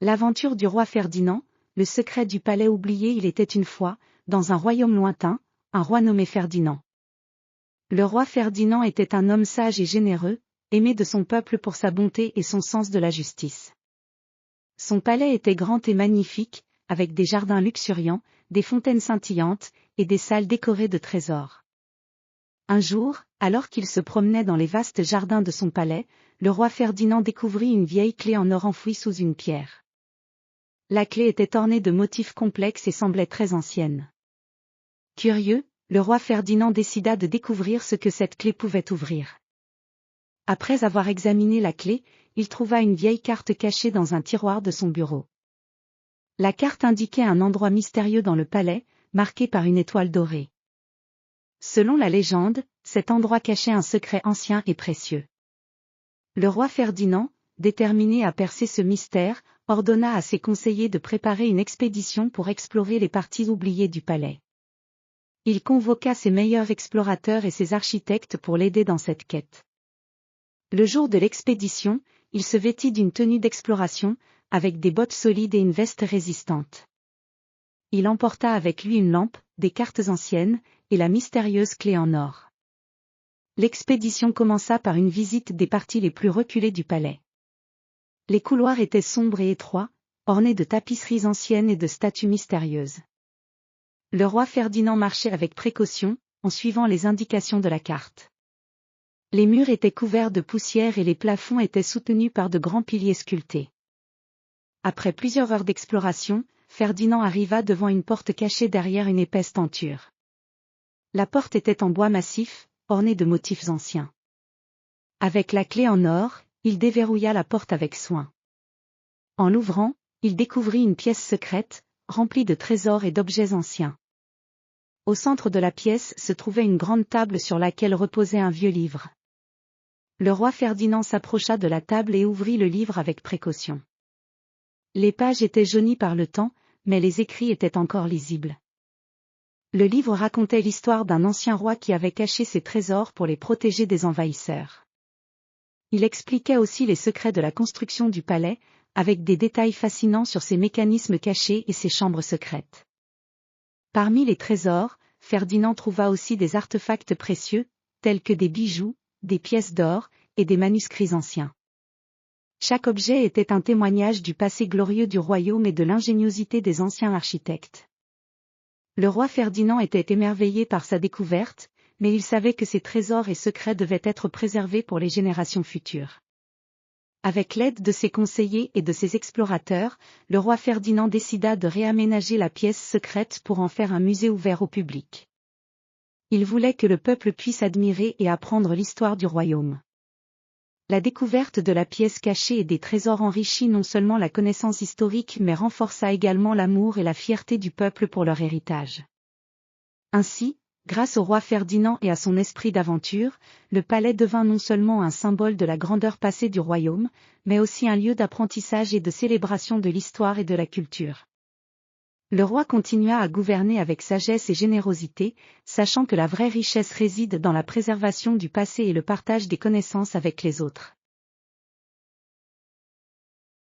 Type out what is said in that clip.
L'aventure du roi Ferdinand, le secret du palais oublié. Il était une fois, dans un royaume lointain, un roi nommé Ferdinand. Le roi Ferdinand était un homme sage et généreux, aimé de son peuple pour sa bonté et son sens de la justice. Son palais était grand et magnifique, avec des jardins luxuriants, des fontaines scintillantes, et des salles décorées de trésors. Un jour, alors qu'il se promenait dans les vastes jardins de son palais, le roi Ferdinand découvrit une vieille clé en or enfouie sous une pierre. La clé était ornée de motifs complexes et semblait très ancienne. Curieux, le roi Ferdinand décida de découvrir ce que cette clé pouvait ouvrir. Après avoir examiné la clé, il trouva une vieille carte cachée dans un tiroir de son bureau. La carte indiquait un endroit mystérieux dans le palais, marqué par une étoile dorée. Selon la légende, cet endroit cachait un secret ancien et précieux. Le roi Ferdinand, déterminé à percer ce mystère, ordonna à ses conseillers de préparer une expédition pour explorer les parties oubliées du palais. Il convoqua ses meilleurs explorateurs et ses architectes pour l'aider dans cette quête. Le jour de l'expédition, il se vêtit d'une tenue d'exploration, avec des bottes solides et une veste résistante. Il emporta avec lui une lampe, des cartes anciennes, et la mystérieuse clé en or. L'expédition commença par une visite des parties les plus reculées du palais. Les couloirs étaient sombres et étroits, ornés de tapisseries anciennes et de statues mystérieuses. Le roi Ferdinand marchait avec précaution, en suivant les indications de la carte. Les murs étaient couverts de poussière et les plafonds étaient soutenus par de grands piliers sculptés. Après plusieurs heures d'exploration, Ferdinand arriva devant une porte cachée derrière une épaisse tenture. La porte était en bois massif, ornée de motifs anciens. Avec la clé en or, il déverrouilla la porte avec soin. En l'ouvrant, il découvrit une pièce secrète, remplie de trésors et d'objets anciens. Au centre de la pièce se trouvait une grande table sur laquelle reposait un vieux livre. Le roi Ferdinand s'approcha de la table et ouvrit le livre avec précaution. Les pages étaient jaunies par le temps, mais les écrits étaient encore lisibles. Le livre racontait l'histoire d'un ancien roi qui avait caché ses trésors pour les protéger des envahisseurs. Il expliquait aussi les secrets de la construction du palais, avec des détails fascinants sur ses mécanismes cachés et ses chambres secrètes. Parmi les trésors, Ferdinand trouva aussi des artefacts précieux, tels que des bijoux, des pièces d'or, et des manuscrits anciens. Chaque objet était un témoignage du passé glorieux du royaume et de l'ingéniosité des anciens architectes. Le roi Ferdinand était émerveillé par sa découverte, mais il savait que ces trésors et secrets devaient être préservés pour les générations futures. Avec l'aide de ses conseillers et de ses explorateurs, le roi Ferdinand décida de réaménager la pièce secrète pour en faire un musée ouvert au public. Il voulait que le peuple puisse admirer et apprendre l'histoire du royaume. La découverte de la pièce cachée et des trésors enrichit non seulement la connaissance historique mais renforça également l'amour et la fierté du peuple pour leur héritage. Ainsi, grâce au roi Ferdinand et à son esprit d'aventure, le palais devint non seulement un symbole de la grandeur passée du royaume, mais aussi un lieu d'apprentissage et de célébration de l'histoire et de la culture. Le roi continua à gouverner avec sagesse et générosité, sachant que la vraie richesse réside dans la préservation du passé et le partage des connaissances avec les autres.